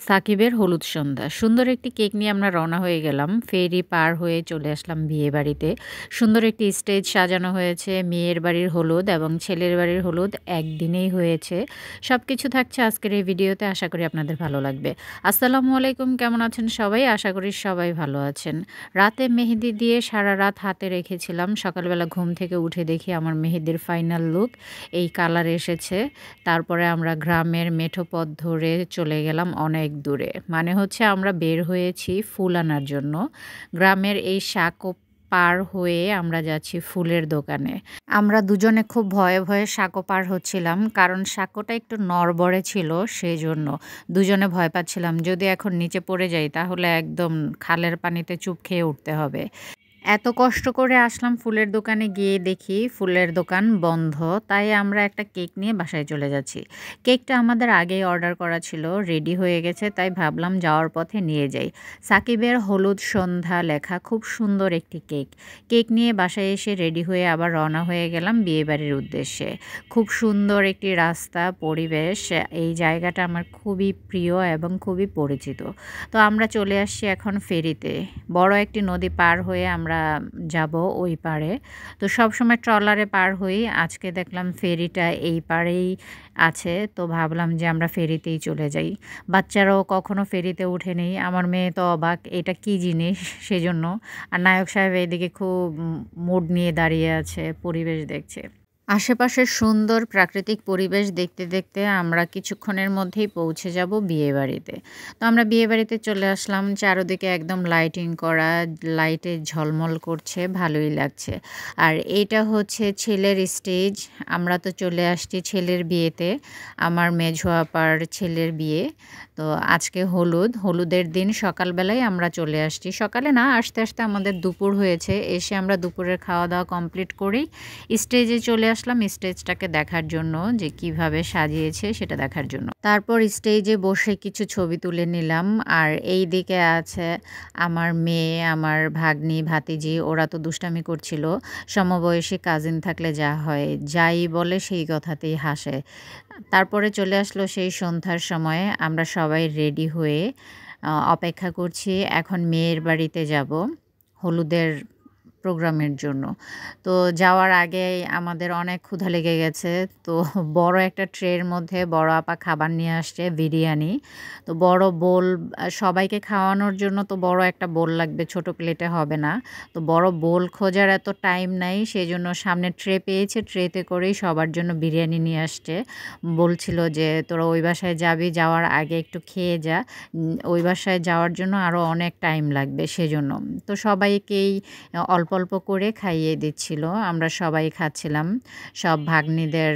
সাকিবের হলুদ সন্ধ্যা। সুন্দর একটি কেক নিয়ে আমরা রওনা হয়ে গেলাম। ফেরি পার হয়ে চলে আসলাম বিয়েবাড়িতে। সুন্দর একটি স্টেজ সাজানো হয়েছে। মেয়ের বাড়ির হলুদ এবং ছেলের বাড়ির হলুদ একদিনেই হয়েছে। সবকিছু থাকছে আজকের এই ভিডিওতে। আশা করি আপনাদের ভালো লাগবে। আসসালামু আলাইকুম, কেমন আছেন সবাই? আশা করি সবাই ভালো আছেন। রাতে মেহেদি দিয়ে সারা রাত হাতে রেখেছিলাম। সকালবেলা ঘুম থেকে উঠে দেখি আমার মেহেদির ফাইনাল লুক এই কালার এসেছে। তারপরে আমরা গ্রামের মেঠো পথ ধরে চলে গেলাম অনেক দূরে। মানে হচ্ছে আমরা বের হয়েছি ফুল আনার জন্য। গ্রামের এই সাঁকো পার হয়ে আমরা যাচ্ছি ফুলের দোকানে। আমরা দুজনে খুব ভয়ে ভয়ে সাঁকো পার হচ্ছিলাম, কারণ সাঁকোটা একটু নড়বড়ে ছিল, সেজন্য দুজনে ভয় পাচ্ছিলাম যদি এখন নিচে পড়ে যাই তাহলে একদম খালের পানিতে চুপ খেয়ে উঠতে হবে। এত কষ্ট করে আসলাম ফুলের দোকানে, গিয়ে দেখি ফুলের দোকান বন্ধ। তাই আমরা একটা কেক নিয়ে বাসায় চলে যাচ্ছি। কেকটা আমাদের আগেই অর্ডার করা ছিল, রেডি হয়ে গেছে, তাই ভাবলাম যাওয়ার পথে নিয়ে যাই। সাকিবের হলুদ সন্ধ্যা লেখা খুব সুন্দর একটি কেক। কেক নিয়ে বাসায় এসে রেডি হয়ে আবার রওনা হয়ে গেলাম বিয়েবাড়ির উদ্দেশ্যে। খুব সুন্দর একটি রাস্তা, পরিবেশ। এই জায়গাটা আমার খুবই প্রিয় এবং খুবই পরিচিত। তো আমরা চলে আসছি এখন ফেরিতে। বড় একটি নদী পার হয়ে আমরা যাব ওই পাড়ে। তো সবসময় ট্রলারে পার হই, আজকে দেখলাম ফেরিটা এই পাড়েই আছে, তো ভাবলাম যে আমরা ফেরিতেই চলে যাই। বাচ্চারাও কখনো ফেরিতে ওঠেনি। আমার মেয়ে তো অবাক, এটা কি জিনিস, সেজন্য। আর নায়ক সাহেব এইদিকে খুব মুড নিয়ে দাঁড়িয়ে আছে, পরিবেশ দেখছে। আশেপাশের সুন্দর প্রাকৃতিক পরিবেশ দেখতে দেখতে আমরা কিছুক্ষণের মধ্যেই পৌঁছে যাব বিয়েবাড়িতে। তো আমরা বিয়েবাড়িতে চলে আসলাম। চারদিকে একদম লাইটিং করা, লাইটে ঝলমল করছে, ভালোই লাগছে। আর এইটা হচ্ছে ছেলের স্টেজ। আমরা তো চলে আসছি ছেলের বিয়েতে। আমার মেঝো আপার ছেলের বিয়ে। তো আজকে হলুদের দিন সকালবেলায় আমরা চলে আসছি। সকালে না, আসতে আসতে আমাদের দুপুর হয়েছে। এসে আমরা দুপুরের খাওয়া দাওয়া কমপ্লিট করেই স্টেজে চলে আসলাম স্টেজটাকে দেখার জন্য, যে কিভাবে সাজিয়েছে সেটা দেখার জন্য। তারপর স্টেজে বসে কিছু ছবি তুলে নিলাম। আর এই দিকে আছে আমার মেয়ে, আমার ভাগ্নি, ভাতিজি, ওরা তো দুষ্টামি করছিল। সমবয়সী কাজিন থাকলে যা হয়, যাই বলে সেই কথাতেই হাসে। তারপরে চলে আসলো সেই সন্ধ্যার সময়। আমরা সবাই রেডি হয়ে অপেক্ষা করছি। এখন মেয়ের বাড়িতে যাব হলুদের প্রোগ্রামের জন্য। তো যাওয়ার আগে আমাদের অনেক ক্ষুধা লেগে গেছে। তো বড় একটা ট্রের মধ্যে বড় আপা খাবার নিয়ে আসছে, বিরিয়ানি। তো বড় বোল, সবাইকে খাওয়ানোর জন্য তো বড় একটা বোল লাগবে, ছোট প্লেটে হবে না। তো বড় বোল খোঁজার এত টাইম নাই, সেজন্য সামনে ট্রে পেয়েছে, ট্রেতে করেই সবার জন্য বিরিয়ানি নিয়ে আসছে। বলছিল যে তোরা ওই বাসায় যাবি, যাওয়ার আগে একটু খেয়ে যা, ওই বাসায় যাওয়ার জন্য আরও অনেক টাইম লাগবে, সেজন্য। তো সবাইকেই অল্প অল্প করে খাইয়ে দিচ্ছিল। আমরা সবাই খাচ্ছিলাম। সব ভাগ্নিদের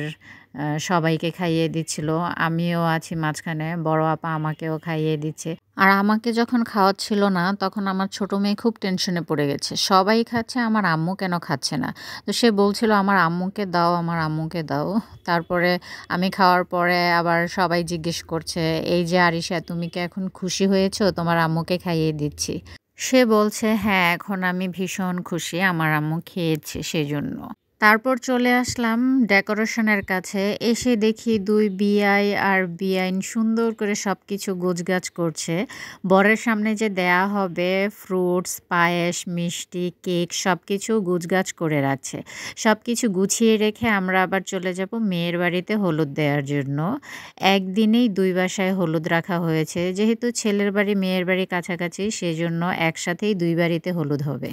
সবাইকে খাইয়ে দিচ্ছিল। আমিও আছি মাঝখানে, বড় আপা আমাকেও খাইয়ে দিচ্ছে। আর আমাকে যখন খাওয়াচ্ছিল না, তখন আমার ছোট মেয়ে খুব টেনশনে পড়ে গেছে। সবাই খাচ্ছে, আমার আম্মু কেন খাচ্ছে না? তো সে বলছিল আমার আম্মুকে দাও, আমার আম্মুকে দাও। তারপরে আমি খাওয়ার পরে আবার সবাই জিজ্ঞেস করছে, এই যে আরিশা, তুমি কি এখন খুশি হয়েছো? তোমার আম্মুকে খাইয়ে দিচ্ছি। সে বলছে, হ্যাঁ, এখন আমি ভীষণ খুশি, আমার আম্মু খেয়েছে সেজন্য। তারপর চলে আসলাম ডেকোরেশনের কাছে। এসে দেখি ২ বিআই আর বিআইন সুন্দর করে সব কিছু গোছগাছ করছে। বরের সামনে যে দেয়া হবে ফ্রুটস, পায়েস, মিষ্টি, কেক সব কিছু গোছগাছ করে রাখছে। সব কিছু গুছিয়ে রেখে আমরা আবার চলে যাব মেয়ের বাড়িতে হলুদ দেওয়ার জন্য। একদিনেই ২ বাসায় হলুদ রাখা হয়েছে। যেহেতু ছেলের বাড়ি মেয়ের বাড়ি কাছাকাছি, সেজন্য একসাথেই ২ বাড়িতে হলুদ হবে।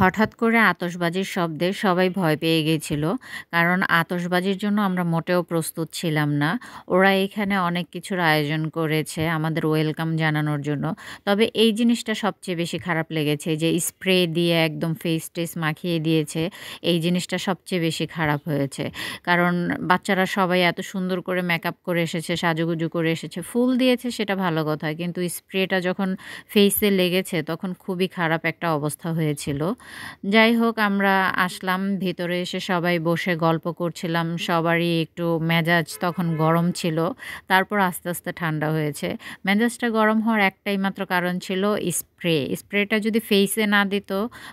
হঠাৎ করে আতশবাজির শব্দে সবাই ভয় পেয়ে গেছিল, কারণ আতশবাজির জন্য আমরা মোটেও প্রস্তুত ছিলাম না। ওরা এখানে অনেক কিছুর আয়োজন করেছে আমাদের ওয়েলকাম জানানোর জন্য। তবে এই জিনিসটা সবচেয়ে বেশি খারাপ লেগেছে, যে স্প্রে দিয়ে একদম ফেস টেস মাখিয়ে দিয়েছে। এই জিনিসটা সবচেয়ে বেশি খারাপ হয়েছে, কারণ বাচ্চারা সবাই এত সুন্দর করে মেকআপ করে এসেছে, সাজুগুজু করে এসেছে, ফুল দিয়েছে সেটা ভালো কথা, কিন্তু স্প্রেটা যখন ফেসে লেগেছে তখন খুবই খারাপ একটা অবস্থা হয়েছিল। যাই হোক, আমরা আসলাম, ভেতরে এসে সবাই বসে গল্প করছিলাম। সবারই একটু মেজাজ তখন গরম ছিল, তারপর আস্তে আস্তে ঠান্ডা হয়েছে। মেজাজটা গরম হওয়ার একটাই মাত্র কারণ ছিল, স্প্রে স্প্রেটা যদি ফেসে না দিত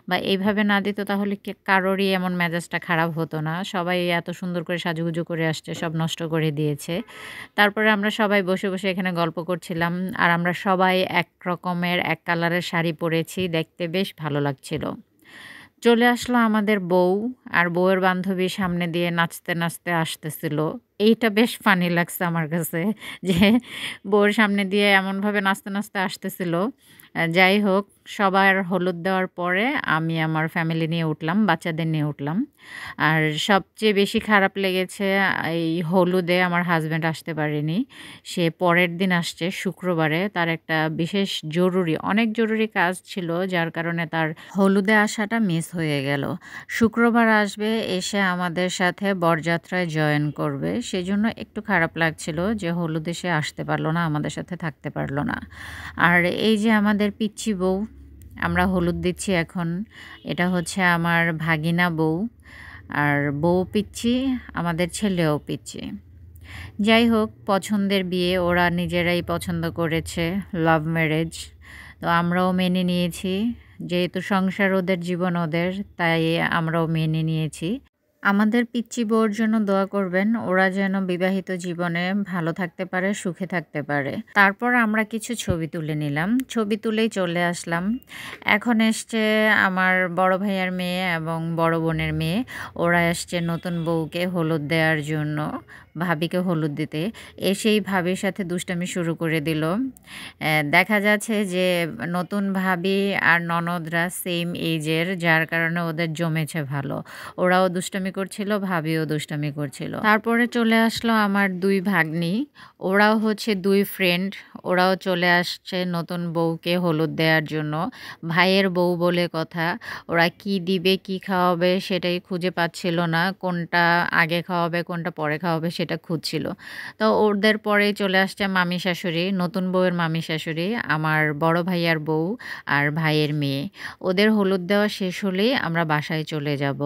বা এইভাবে না দিত তাহলে কারোরই এমন মেজাজটা খারাপ হতো না। সবাই এত সুন্দর করে সাজুগুজু করে আসছে, সব নষ্ট করে দিয়েছে। তারপরে আমরা সবাই বসে, বসে এখানে গল্প করছিলাম। আর আমরা সবাই এক রকমের এক কালারের শাড়ি পরেছি। দেখতে বেশ ভালো লাগছিল। চলে আসলো আমাদের বউ, আর বউয়ের বান্ধবী সামনে দিয়ে নাচতে, নাচতে আসতেছিল। এইটা বেশ ফানি লাগছে আমার কাছে যে বউয়ের সামনে দিয়ে এমনভাবে নাচতে, নাচতে আসতেছিল। যাই হোক, সবার হলুদ দেওয়ার পরে আমি আমার ফ্যামিলি নিয়ে উঠলাম, বাচ্চাদের নিয়ে উঠলাম। আর সবচেয়ে বেশি খারাপ লেগেছে এই হলুদে আমার হাসব্যান্ড আসতে পারেনি। সে পরের দিন আসছে শুক্রবারে। তার একটা বিশেষ অনেক জরুরি কাজ ছিল, যার কারণে তার হলুদে আসাটা মিস হয়ে গেল। শুক্রবার আসবে, এসে আমাদের সাথে বরযাত্রায় জয়েন করবে। সেজন্য একটু খারাপ লাগছিল যে হলুদে সে আসতে পারল না, আমাদের সাথে থাকতে পারল না। আর এই যে আমাদের পিচ্চি বউ, আমরা হলুদ দিচ্ছি এখন। এটা হচ্ছে আমার ভাগিনা বউ। আর বউ পিচ্চি, আমাদের ছেলেও পিচ্চি। যাই হোক, পছন্দের বিয়ে, ওরা নিজেরাই পছন্দ করেছে, লাভ ম্যারেজ। তো আমরাও মেনে নিয়েছি। যেহেতু সংসার ওদের, জীবন ওদের, তাই আমরাও মেনে নিয়েছি। আমাদের পিচ্চি বউর জন্য দোয়া করবেন, ওরা যেন বিবাহিত জীবনে ভালো থাকতে পারে, সুখে থাকতে পারে। তারপর আমরা কিছু ছবি তুলে নিলাম, ছবি তুলেই চলে আসলাম। এখন এসছে আমার বড় ভাইয়ার মেয়ে এবং বড় বোনের মেয়ে। ওরা এসছে নতুন বউকে হলুদ দেওয়ার জন্য, ভাবিকে হলুদ দিতে। এসেই ভাবির সাথে দুষ্টামি শুরু করে দিল। দেখা যাচ্ছে যে নতুন ভাবি আর ননদরা সেম এজের, যার কারণে ওদের জমেছে ভালো। ওরাও দুষ্টামি করছিল, ভাবিও দুষ্টামি করছিল। তারপরে চলে আসলো আমার দুই ভাগ্নি, ওরাও হচ্ছে দুই ফ্রেন্ড। ওরাও চলে আসছে নতুন বউকে হলুদ দেওয়ার জন্য। ভাইয়ের বউ বলে কথা, ওরা কি দিবে কি খাওয়াবে সেটাই খুঁজে পাচ্ছিল না, কোনটা আগে খাওয়াবে কোনটা পরে খাওয়াবে সেটা খুঁজছিল। তো ওদের পরেই চলে আসছে মামি শাশুড়ি, নতুন বউয়ের মামি শাশুড়ি, আমার বড় ভাইয়ার বউ আর ভাইয়ের মেয়ে। ওদের হলুদ দেওয়া শেষ হলেই আমরা বাসায় চলে যাব।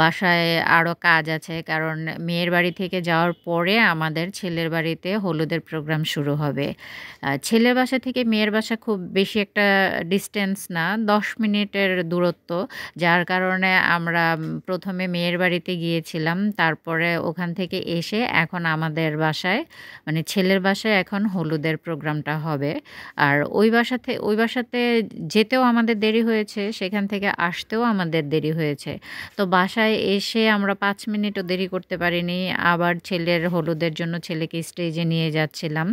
বাসায় আরও কাজ আছে, কারণ মেয়ের বাড়ি থেকে যাওয়ার পরে আমাদের ছেলের বাড়িতে হলুদের প্রোগ্রাম শুরু হবে। ছেলের বাসা থেকে মেয়ের বাসা খুব বেশি একটা ডিস্টেন্স না, 10 মিনিটের দূরত্ব। যার কারণে আমরা প্রথমে মেয়ের বাড়িতে গিয়েছিলাম, তারপরে ওখান থেকে এসে এখন আমাদের বাসায়, মানে ছেলের বাসায় এখন হলুদের প্রোগ্রামটা হবে। আর ওই বাসাতে যেতেও আমাদের দেরি হয়েছে, সেখান থেকে আসতেও আমাদের দেরি হয়েছে। তো বাসায় এসে আমরা 5 মিনিটও দেরি করতে পারিনি। আবার ছেলের হলুদের জন্য ছেলেকে স্টেজে নিয়ে যাচ্ছিলাম।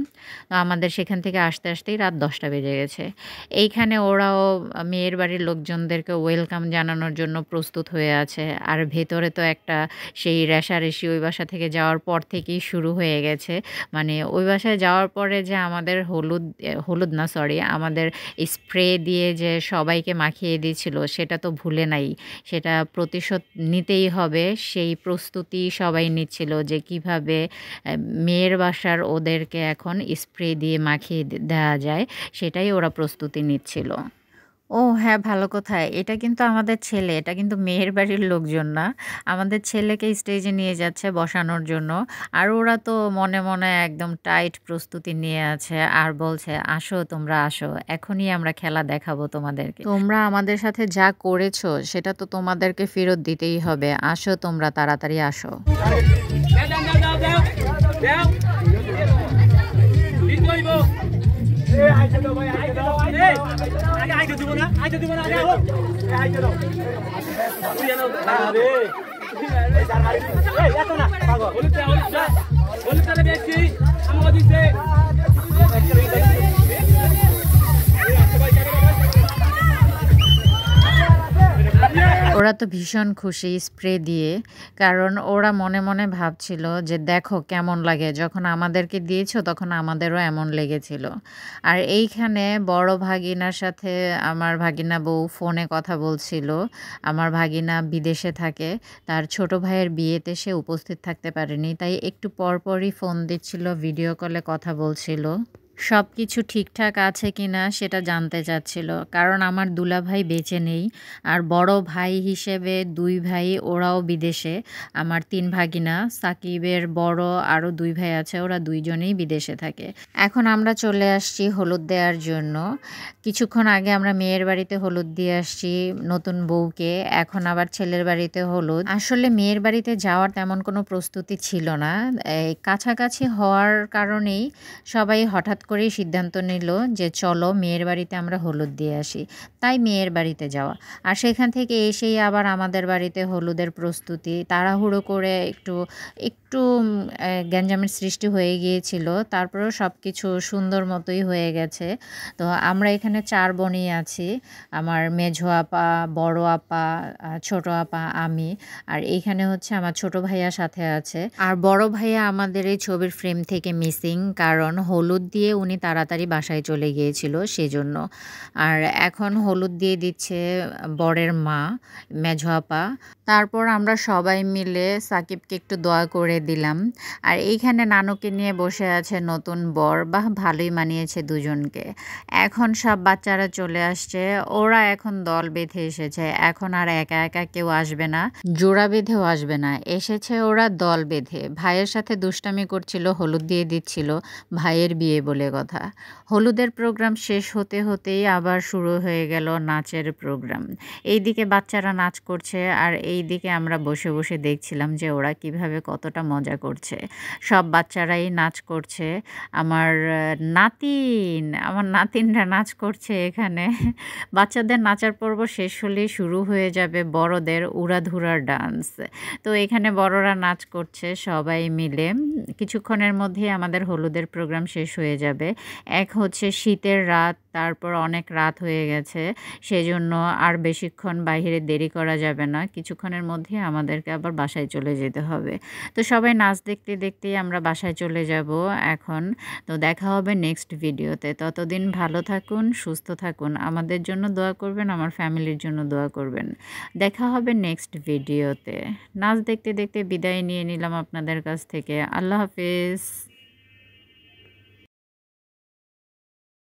তো আমাদের সেখান থেকে আসতে আসতেই রাত 10টা বেজে গেছে। এইখানে ওরাও মেয়ের বাড়ির লোকজনদেরকে ওয়েলকাম জানানোর জন্য প্রস্তুত হয়ে আছে। আর ভেতরে তো একটা সেই রেষারেষি ওই বাসা থেকে যাওয়ার পর থেকেই শুরু হয়ে গেছে। মানে ওই বাসায় যাওয়ার পরে যে আমাদের হলুদ না সরি, আমাদের স্প্রে দিয়ে যে সবাইকে মাখিয়ে দিয়েছিল সেটা তো ভুলে নাই। সেটা প্রতিশোধ নিতেই হবে, সেই প্রস্তুতি সবাই নিচ্ছিল যে কিভাবে মেয়ের বাসার ওদেরকে এখন স্প্রে দিয়ে মাখিয়ে দেওয়া যায়, সেটাই ওরা প্রস্তুতি নিচ্ছিল। ও হ্যাঁ, ভালো কথা। এটা কিন্তু আমাদের ছেলে, এটা কিন্তু মেয়ের বাড়ির লোকজন না। আমাদের ছেলেকে স্টেজে নিয়ে যাচ্ছে বসানোর জন্য। আর ওরা তো মনে, মনে একদম টাইট প্রস্তুতি নিয়ে আছে আর বলছে, "আসো তোমরা আসো। এখনই আমরা খেলা দেখাবো তোমাদেরকে। তোমরা আমাদের সাথে যা করেছো সেটা তো তোমাদেরকে ফেরত দিতেই হবে। আসো তোমরা, তাড়াতাড়ি আসো।" ওরা তো ভীষণ খুশি স্প্রে দিয়ে, কারণ ওরা মনে মনে ভাবছিল যে দেখো কেমন লাগে, যখন আমাদেরকে দিয়েছো তখন আমাদেরও এমন লেগেছিল। আর এইখানে বড় ভাগিনার সাথে আমার ভাগিনা বউ ফোনে কথা বলছিল। আমার ভাগিনা বিদেশে থাকে, তার ছোট ভাইয়ের বিয়েতে সে উপস্থিত থাকতে পারেনি, তাই একটু পরপরই ফোন দিচ্ছিল, ভিডিও কলে কথা বলছিল। সবকিছু ঠিকঠাক আছে কিনা সেটা জানতে চাচ্ছিল। কারণ আমার দুলাভাই বেঁচে নেই। আর বড় ভাই হিসেবে ২ ভাই ওরাও বিদেশে। আমার ৩ ভাগিনা। সাকিবের বড় আরও ২ ভাই আছে। ওরা ২ জনেই বিদেশে থাকে। এখন আমরা চলে আসছি হলুদ দেওয়ার জন্য। কিছুক্ষণ আগে আমরা মেয়ের বাড়িতে হলুদ দিয়ে আসছি নতুন বউকে। এখন আবার ছেলের বাড়িতে হলুদ। আসলে মেয়ের বাড়িতে যাওয়ার তেমন কোনো প্রস্তুতি ছিল না। এই কাছাকাছি হওয়ার কারণেই সবাই হঠাৎ করেই সিদ্ধান্ত নিল যে চলো মেয়ের বাড়িতে আমরা হলুদ দিয়ে আসি। তাই মেয়ের বাড়িতে যাওয়া। আর সেখান থেকে এসেই আবার আমাদের বাড়িতে হলুদের প্রস্তুতি। তাড়াহুড়ো করে একটু একটু গ্যাঞ্জামের সৃষ্টি হয়ে গিয়েছিল। তারপরেও সবকিছু সুন্দর মতোই হয়ে গেছে। তো আমরা এখানে ৪ বোনই আছি। আমার মেঝো আপা, বড় আপা, ছোট আপা, আমি। আর এইখানে হচ্ছে আমার ছোট ভাইয়া সাথে আছে। আর বড় ভাইয়া আমাদের এই ছবির ফ্রেম থেকে মিসিং, কারণ হলুদ দিয়ে উনি তাড়াতাড়ি বাসায় চলে গিয়েছিল সেজন্য। আর এখন হলুদ দিয়ে দিচ্ছে বরের মা, মেঝো আপা। তারপর আমরা সবাই মিলে সাকিবকে একটু দোয়া করে দিলাম। আর এইখানে নানুকে নিয়ে বসে আছে নতুন বর। বাহ! ভালোই মানিয়েছে দুজনকে। এখন সব বাচ্চারা চলে আসছে। ওরা এখন দল বেঁধে এসেছে। এখন আর একা একা কেউ আসবে না। জোড়া বেঁধেও আসবে না। এসেছে ওরা দল বেঁধে। ভাইয়ের সাথে দুষ্টামি করছিল, হলুদ দিয়ে দিচ্ছিল। ভাইয়ের বিয়ে বলে কথা। হলুদের প্রোগ্রাম শেষ হতে হতেই আবার শুরু হয়ে গেল নাচের প্রোগ্রাম। এইদিকে বাচ্চারা নাচ করছে আর এইদিকে আমরা বসে বসে দেখছিলাম যে ওরা কিভাবে কতটা মজা করছে। সব বাচ্চারাই নাচ করছে। আমার নাতিনরা নাচ করছে এখানে। বাচ্চাদের নাচার পর্ব শেষ হলেই শুরু হয়ে যাবে বড়দের উড়াধুরা ডান্স। তো এখানে বড়রা নাচ করছে সবাই মিলে। কিছুক্ষণের মধ্যেই আমাদের হলুদের প্রোগ্রাম শেষ হয়ে যাবে। এক হচ্ছে শীতের রাত, তারপর অনেক রাত হয়ে গেছে। সেজন্য আর বেশিক্ষণ বাহিরে দেরি করা যাবে না। কিছুক্ষণের মধ্যেই আমাদেরকে আবার বাসায় চলে যেতে হবে। তো সবাই নাচ দেখতে দেখতেই আমরা বাসায় চলে যাব এখন। তো দেখা হবে নেক্সট ভিডিওতে। ততদিন ভালো থাকুন, সুস্থ থাকুন। আমাদের জন্য দোয়া করবেন, আমার ফ্যামিলির জন্য দোয়া করবেন। দেখা হবে নেক্সট ভিডিওতে। নাচ দেখতে দেখতে বিদায় নিয়ে নিলাম আপনাদের কাছ থেকে। আল্লাহ হাফেজ।